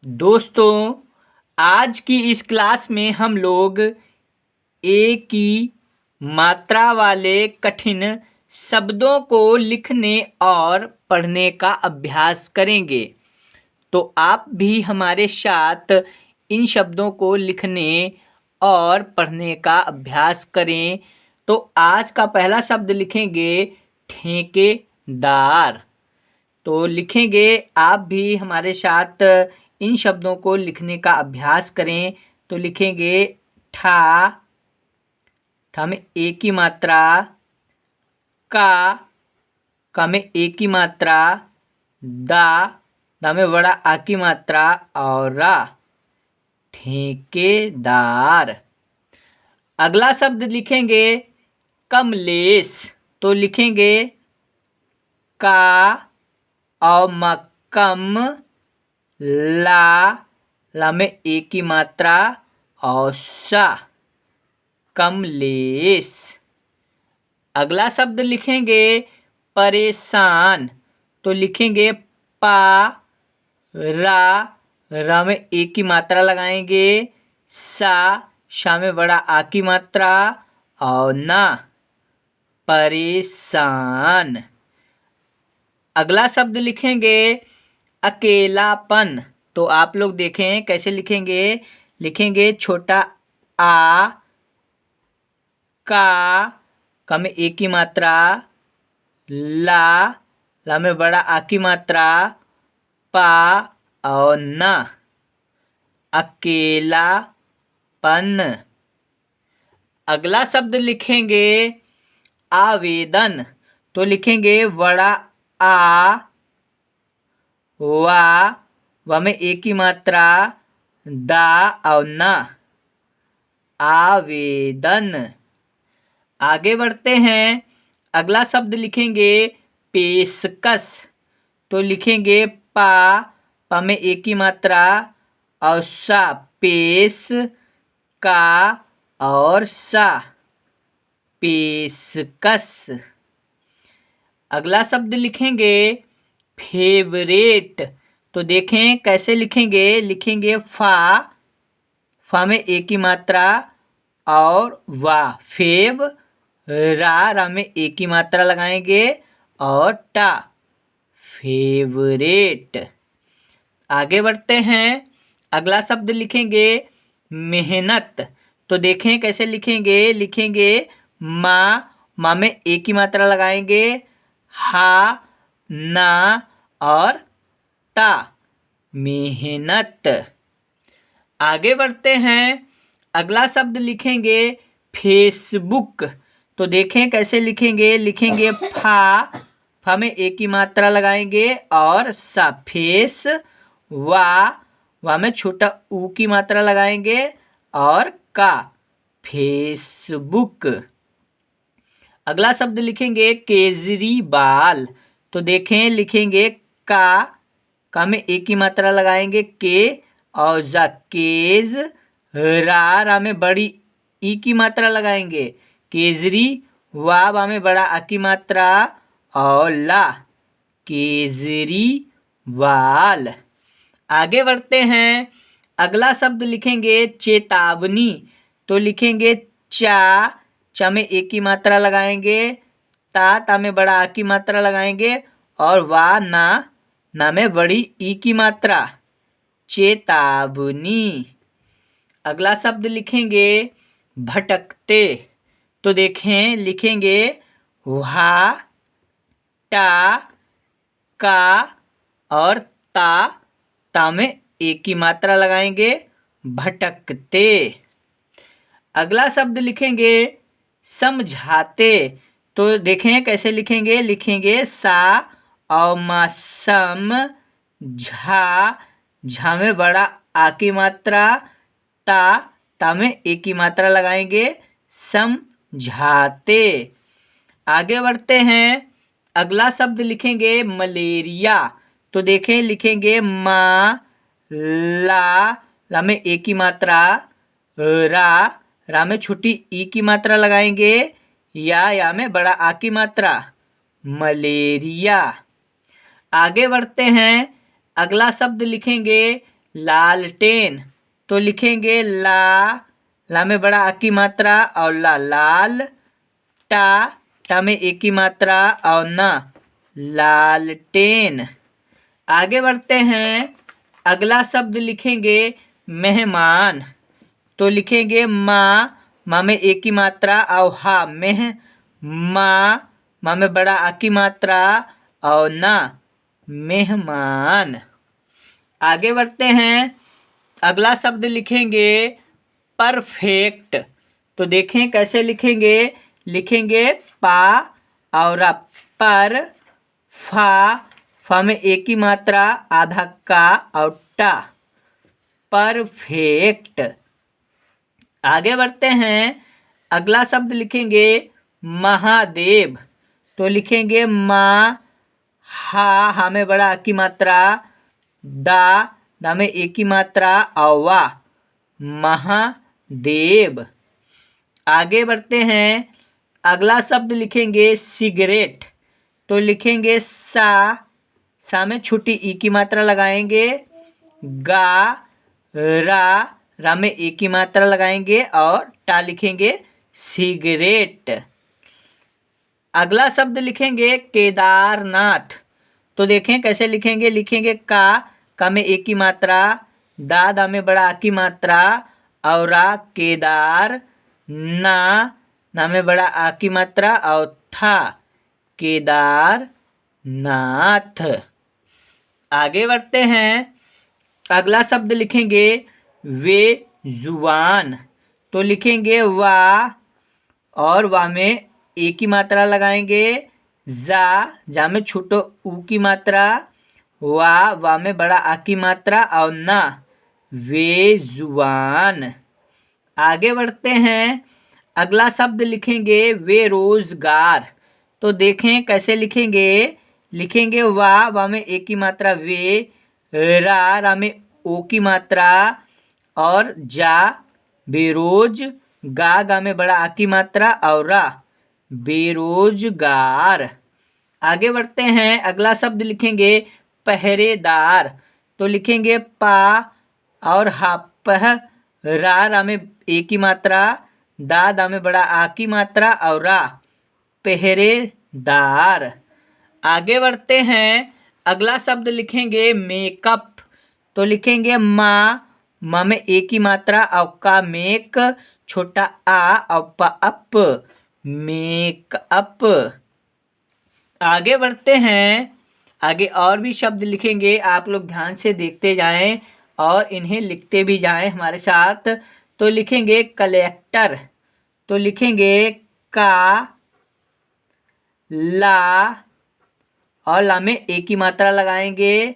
दोस्तों, आज की इस क्लास में हम लोग ए की मात्रा वाले कठिन शब्दों को लिखने और पढ़ने का अभ्यास करेंगे। तो आप भी हमारे साथ इन शब्दों को लिखने और पढ़ने का अभ्यास करें। तो आज का पहला शब्द लिखेंगे ठेकेदार। तो लिखेंगे, आप भी हमारे साथ इन शब्दों को लिखने का अभ्यास करें। तो लिखेंगे ठा, ठा में ए की मात्रा, का में ए की मात्रा, दा, दा में बड़ा आ की मात्रा और रा, ठेकेदार। अगला शब्द लिखेंगे कमलेश। तो लिखेंगे का और मक्कम, ला में ए की मात्रा और सा, कमलेश। अगला शब्द लिखेंगे परेशान। तो लिखेंगे पा, रा में ए की मात्रा लगाएंगे, सा में बड़ा आ की मात्रा और ना, परेशान। अगला शब्द लिखेंगे अकेलापन। तो आप लोग देखें कैसे लिखेंगे। लिखेंगे छोटा आ, का में ए की मात्रा, ला में बड़ा आ की मात्रा, पा और ना, अकेलापन। अगला शब्द लिखेंगे आवेदन। तो लिखेंगे बड़ा आ, वा में ए की मात्रा, दा और ना, आवेदन। आगे बढ़ते हैं। अगला शब्द लिखेंगे पेशकश। तो लिखेंगे पा में ए की मात्रा और सा, पेश, का और सा, पेशकश। अगला शब्द लिखेंगे फेवरेट। तो देखें कैसे लिखेंगे। लिखेंगे फा में ए की मात्रा और वा, फेव, रा में ए की मात्रा लगाएंगे और टा, फेवरेट। आगे बढ़ते हैं। अगला शब्द लिखेंगे मेहनत। तो देखें कैसे लिखेंगे। लिखेंगे माँ में ए की मात्रा लगाएंगे, हा, ना और ता, मेहनत। आगे बढ़ते हैं। अगला शब्द लिखेंगे फेसबुक। तो देखें कैसे लिखेंगे। लिखेंगे फा में ए की मात्रा लगाएंगे और सा, फेस, वा में छोटा ऊ की मात्रा लगाएंगे और का, फेसबुक। अगला शब्द लिखेंगे केजरीवाल। तो देखें लिखेंगे का में ए की मात्रा लगाएंगे, के और जा, केज, रा में बड़ी ई की मात्रा लगाएंगे, केजरी, वा में बड़ा आ की मात्रा और ला, केजरीवाल। आगे बढ़ते हैं। अगला शब्द लिखेंगे चेतावनी। तो लिखेंगे चा में ए की मात्रा लगाएंगे, ता में बड़ा आ की मात्रा लगाएंगे और वा, ना में बड़ी ई की मात्रा, चेतावनी। अगला शब्द लिखेंगे भटकते। तो देखें लिखेंगे वहा, टा, का और ता में ए की मात्रा लगाएंगे, भटकते। अगला शब्द लिखेंगे समझाते। तो देखें कैसे लिखेंगे। लिखेंगे सा और मौसम, झा में बड़ा आ की मात्रा, ता में ए की मात्रा लगाएंगे, समझाते। आगे बढ़ते हैं। अगला शब्द लिखेंगे मलेरिया। तो देखें लिखेंगे ला में ए की मात्रा, रा में छोटी ई की मात्रा लगाएंगे, या में बड़ा आ की मात्रा, मलेरिया। आगे बढ़ते हैं। अगला शब्द लिखेंगे लालटेन। तो लिखेंगे ला में बड़ा आ की मात्रा और लाल, टा में ए की मात्रा और ना, लालटेन। आगे बढ़ते हैं, अगला शब्द लिखेंगे मेहमान। तो लिखेंगे माँ में ए की मात्रा और हा, माँ में बड़ा आ की मात्रा और ना, मेहमान। आगे बढ़ते हैं, अगला शब्द लिखेंगे परफेक्ट। तो देखें कैसे लिखेंगे, लिखेंगे पा और पर, फा में एक ही मात्रा, आधा का और टा, परफेक्ट। आगे बढ़ते हैं, अगला शब्द लिखेंगे महादेव। तो लिखेंगे हा में बड़ा आ की मात्रा, दा में एक की मात्रा और वा, महादेव। आगे बढ़ते हैं, अगला शब्द लिखेंगे सिगरेट। तो लिखेंगे सा में छोटी ई की मात्रा लगाएंगे, रा में ए की मात्रा लगाएंगे और टा लिखेंगे सिगरेट। अगला शब्द लिखेंगे केदारनाथ। तो देखें कैसे लिखेंगे, लिखेंगे का में ए की मात्रा, दा में बड़ा आ की मात्रा और रा, केदार, ना में बड़ा आ की मात्रा और था, केदार नाथ। आगे बढ़ते हैं, अगला शब्द लिखेंगे वे जुबान। तो लिखेंगे और वा में ए की मात्रा लगाएंगे, जा में छोटो ऊ की मात्रा, वा में बड़ा आ की मात्रा और ना, वे जुबान। आगे बढ़ते हैं, अगला शब्द लिखेंगे बेरोजगार। तो देखें कैसे लिखेंगे, लिखेंगे वा में ए की मात्रा वे, रा में ओ की मात्रा और जा, बेरोज, गा में बड़ा आ की मात्रा और रा, बेरोजगार। आगे बढ़ते हैं, अगला शब्द लिखेंगे पहरेदार। तो लिखेंगे पा और हा, रा में ए की मात्रा, दा में बड़ा आ की मात्रा और रा, पहरेदार। आगे बढ़ते हैं, अगला शब्द लिखेंगे मेकअप। तो लिखेंगे माँ में ए की मात्रा और का, मेक, छोटा आ और अप, मेकअप। आगे बढ़ते हैं, आगे और भी शब्द लिखेंगे, आप लोग ध्यान से देखते जाएं और इन्हें लिखते भी जाएं हमारे साथ। तो लिखेंगे कलेक्टर। तो लिखेंगे का, ला और ला में ए की मात्रा लगाएंगे,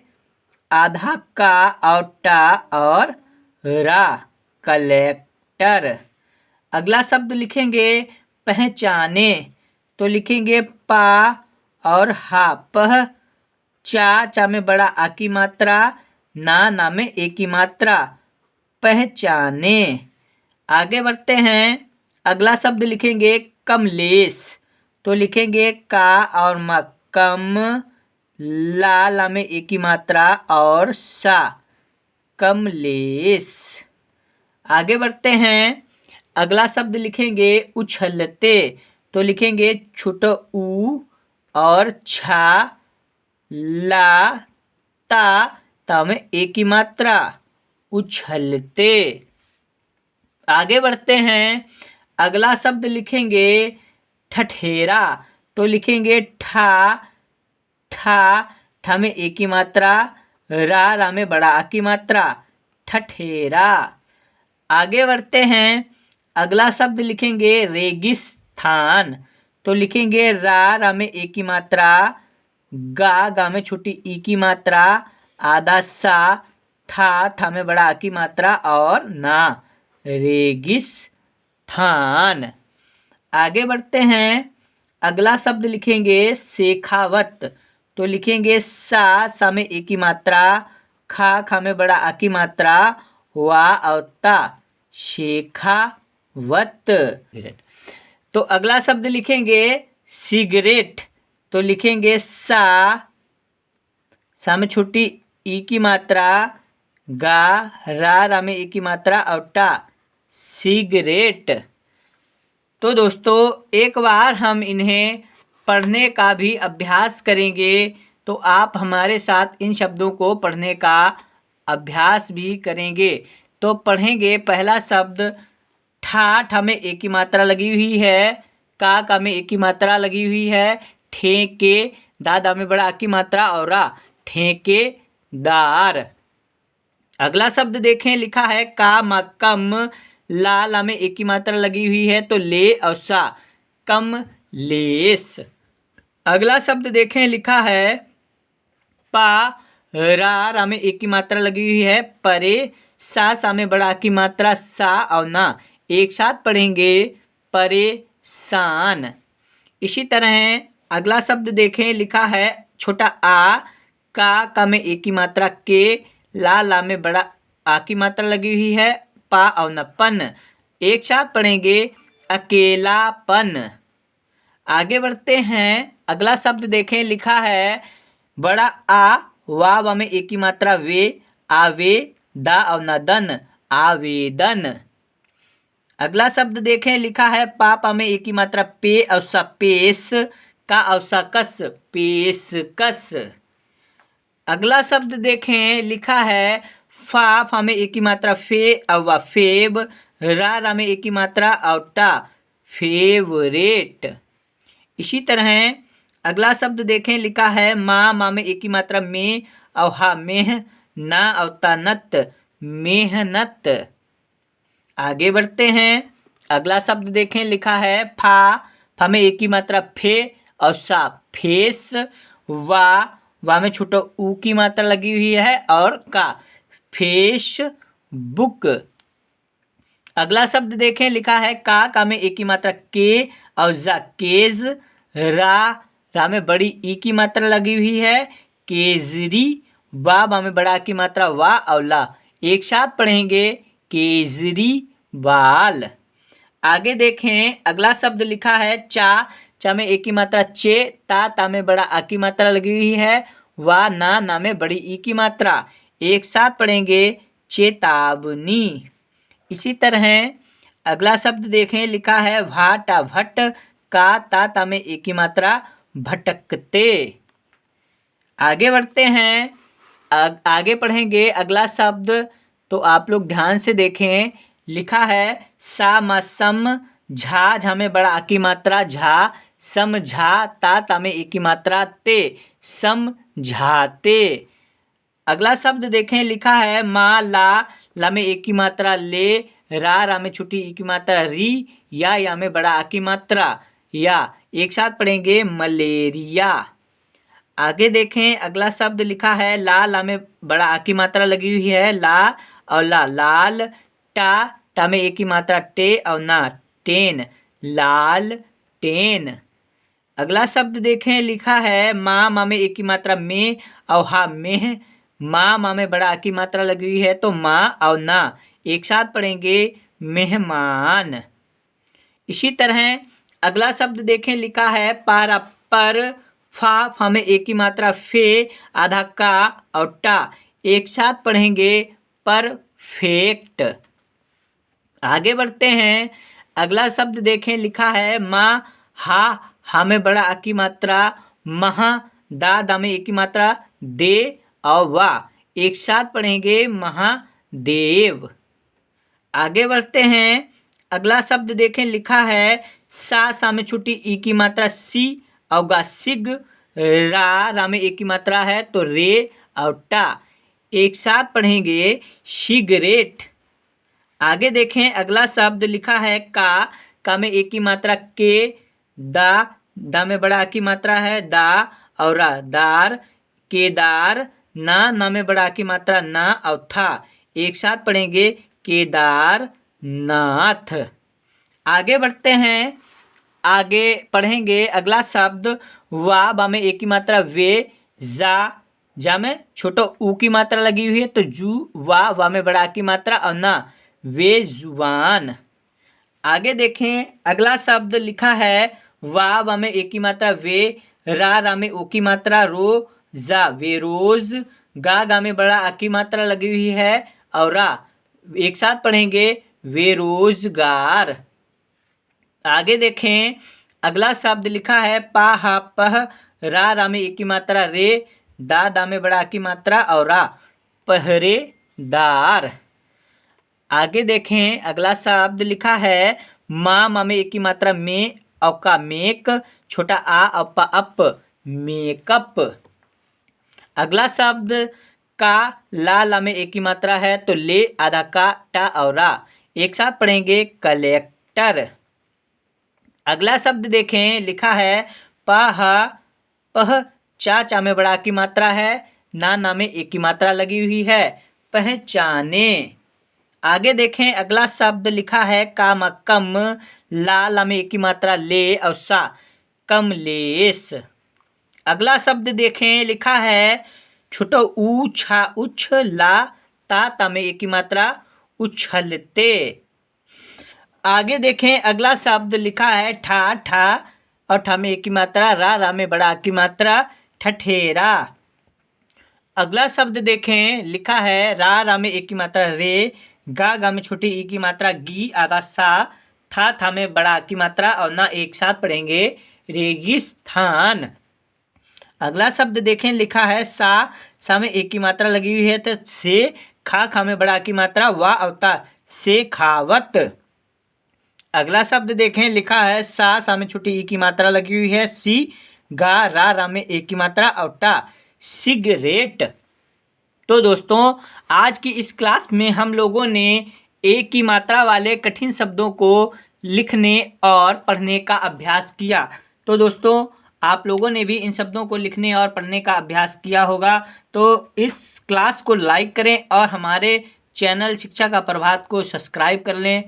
आधा का और टा और रा, कलेक्टर। अगला शब्द लिखेंगे पहचाने। तो लिखेंगे पा और हा, चा में बड़ा आ की मात्रा, ना में ए की मात्रा, पहचाने। आगे बढ़ते हैं, अगला शब्द लिखेंगे कमलेश। तो लिखेंगे का और मा, कम, ला में ए की मात्रा और सा, कमलेश। आगे बढ़ते हैं, अगला शब्द लिखेंगे उछलते। तो लिखेंगे छोटा ऊ और छा, ला, ता में ए की मात्रा, उछलते। आगे बढ़ते हैं, अगला शब्द लिखेंगे ठठेरा। तो लिखेंगे ठा में ए की मात्रा, रा में बड़ा आ की मात्रा, ठठेरा। आगे बढ़ते हैं, अगला शब्द लिखेंगे रेगिस्तान। तो लिखेंगे रा में ए की मात्रा, गा में छोटी ई की मात्रा, आधा सा, था में बड़ा आ की मात्रा और ना, रेगिस्तान। आगे बढ़ते हैं, अगला शब्द लिखेंगे शेखावत। तो लिखेंगे सा में ए की मात्रा, खा में बड़ा आ की मात्रा, वा और ता, शेखावत। तो अगला शब्द लिखेंगे सिगरेट। तो लिखेंगे सा में छोटी ई की मात्रा, गा, रा में एक की मात्रा और टा, सिगरेट। तो दोस्तों एक बार हम इन्हें पढ़ने का भी अभ्यास करेंगे, तो आप हमारे साथ इन शब्दों को पढ़ने का अभ्यास भी करेंगे। तो पढ़ेंगे पहला शब्द ठाठ में एक की मात्रा लगी हुई है, का में एक की मात्रा लगी हुई है, ठेके, दा में बड़ा की मात्रा और रा, ठेकेदार। अगला शब्द देखें, लिखा है का कम, ला में एक की मात्रा लगी हुई है तो ले और सा, कम लेस। अगला शब्द देखें, लिखा है पा, रा में एक की मात्रा लगी हुई है, परे, सा में बड़ा की मात्रा सा और ना, एक साथ पढ़ेंगे परेशान। इसी तरह अगला शब्द देखें, लिखा है छोटा आ, का में एक की मात्रा के, ला में बड़ा आ की मात्रा लगी हुई है, पा और न, पन, एक साथ पढ़ेंगे अकेलापन। आगे बढ़ते हैं, अगला शब्द देखें, लिखा है बड़ा आ, वा में एक की मात्रा वे, आवे, दा और न दन, आवेदन। अगला शब्द देखें, लिखा है पा में एक की मात्रा पे और सा, पेश, का और सा कस, पेशकस। अगला शब्द देखें, लिखा है फा में एक की मात्रा फे और वा, फेब, रा में एक की मात्रा और टा, फेवरेट। इसी तरह अगला शब्द देखें, लिखा है माँ में एक की मात्रा में और हा, मेह, ना और तानत, मेहनत। आगे बढ़ते हैं, अगला शब्द देखें, लिखा है फा में एक की मात्रा फे और सा, फेस, वा में छोटा ऊ की मात्रा लगी हुई है और का, फेसबुक। अगला शब्द देखें, लिखा है का में एक की मात्रा के और जा, केज, रा में बड़ी ई की मात्रा लगी हुई है, केजरी, वा में बड़ा की मात्रा वा और ला, एक साथ पढ़ेंगे केजरीवाल। आगे देखें, अगला शब्द लिखा है चा में एक की मात्रा चे, ता में बड़ा आ की मात्रा लगी हुई है, वा ना में बड़ी ई की मात्रा, एक साथ पढ़ेंगे चेतावनी। इसी तरह अगला शब्द देखें, लिखा है भाटा, भट्ट, का ता में एक की मात्रा, भटकते। आगे बढ़ते हैं, आगे पढ़ेंगे अगला शब्द, तो आप लोग ध्यान से देखें, लिखा है सम, झा में बड़ा आ की मात्रा झा, समझा, ता में एक की मात्रा ते, समझाते। अगला शब्द देखें, लिखा है मा, ला में एक की मात्रा ले, रा में छोटी ई की मात्रा री, या में बड़ा आ की मात्रा या, एक साथ पढ़ेंगे मलेरिया। आगे देखें, अगला शब्द लिखा है ला में बड़ा आ की मात्रा लगी हुई है, ला और ला, लाल, टा में एक की मात्रा टे और ना, टेन, लाल टेन। अगला शब्द देखें, लिखा है माँ में एक की मात्रा में और हा, मेह, माँ में बड़ा आ की मात्रा लगी हुई है तो माँ और ना, एक साथ पढ़ेंगे मेहमान। इसी तरह अगला शब्द देखें, लिखा है पारा, पर, फा में एक की मात्रा फे, आधा का और टा, एक साथ पढ़ेंगे परफेक्ट। आगे बढ़ते हैं, अगला शब्द देखें, लिखा है माँ, हा में बड़ा आ की मात्रा महा, दा में एक की मात्रा दे और वा, एक साथ पढ़ेंगे महादेव। आगे बढ़ते हैं, अगला शब्द देखें, लिखा है सा में छोटी ई की मात्रा सी और गा, सिग, रा में एक की मात्रा है तो रे और टा, एक साथ पढ़ेंगे सिगरेट। आगे देखें, अगला शब्द लिखा है का में एक की मात्रा के, दा में बड़ा की मात्रा है दा और रा, दार, केदार, ना में बड़ा की मात्रा ना और था, एक साथ पढ़ेंगे केदारनाथ। आगे बढ़ते हैं, आगे पढ़ेंगे अगला शब्द वा में एक की मात्रा वे, जा में छोटा ऊ की मात्रा लगी हुई है तो जू, वा में बड़ा की मात्रा और ना, वे जुबान। आगे देखें, अगला शब्द लिखा है वा में एक की मात्रा वे, रा में ओ की मात्रा रो, जा, वे रोज, गा में बड़ा आ की मात्रा लगी हुई है और रा। एक साथ पढ़ेंगे बेरोजगार। आगे देखें, अगला शब्द लिखा है पा हा पह, रा में एक की मात्रा रे, दा में बड़ा आ की मात्रा और रा, पहरेदार। आगे देखें, अगला शब्द लिखा है माँ में एक की मात्रा में और का मेक, छोटा आ अपा अप, मेकअप। अगला शब्द का ला में एक की मात्रा है तो ले, आधा का टा और रा। एक साथ पढ़ेंगे कलेक्टर। अगला शब्द देखें, लिखा है पह पह, चा में बड़ा की मात्रा है, ना में एक की मात्रा लगी हुई है, पहचाने। आगे देखें, अगला शब्द लिखा है काम कम, ला में एक की मात्रा ले और सा, कमलेश। अगला शब्द देखें, लिखा है छोटो ऊ छा उछ, ला ता में एक की मात्रा उछलते। आगे देखें, अगला शब्द लिखा है ठा ठा और ठा में एक की मात्रा, रा में बड़ा की मात्रा, ठठेरा। अगला शब्द देखें, लिखा है रा में एक की मात्रा रे, गा में छोटी ई की मात्रा गी, आधा सा, था में बड़ा की मात्रा और ना। एक साथ पढ़ेंगे रेगिस्तान। अगला शब्द देखें, लिखा है सा में एक की मात्रा लगी हुई है तो से, खा में बड़ा की मात्रा, वा अवता, से खावत। अगला शब्द देखें, लिखा है सा में छोटी ई की मात्रा लगी हुई है, सी, गा रा में एक की मात्रा और टा, सिगरेट। तो दोस्तों, आज की इस क्लास में हम लोगों ने एक की मात्रा वाले कठिन शब्दों को लिखने और पढ़ने का अभ्यास किया। तो दोस्तों, आप लोगों ने भी इन शब्दों को लिखने और पढ़ने का अभ्यास किया होगा। तो इस क्लास को लाइक करें और हमारे चैनल शिक्षा का प्रभात को सब्सक्राइब कर लें।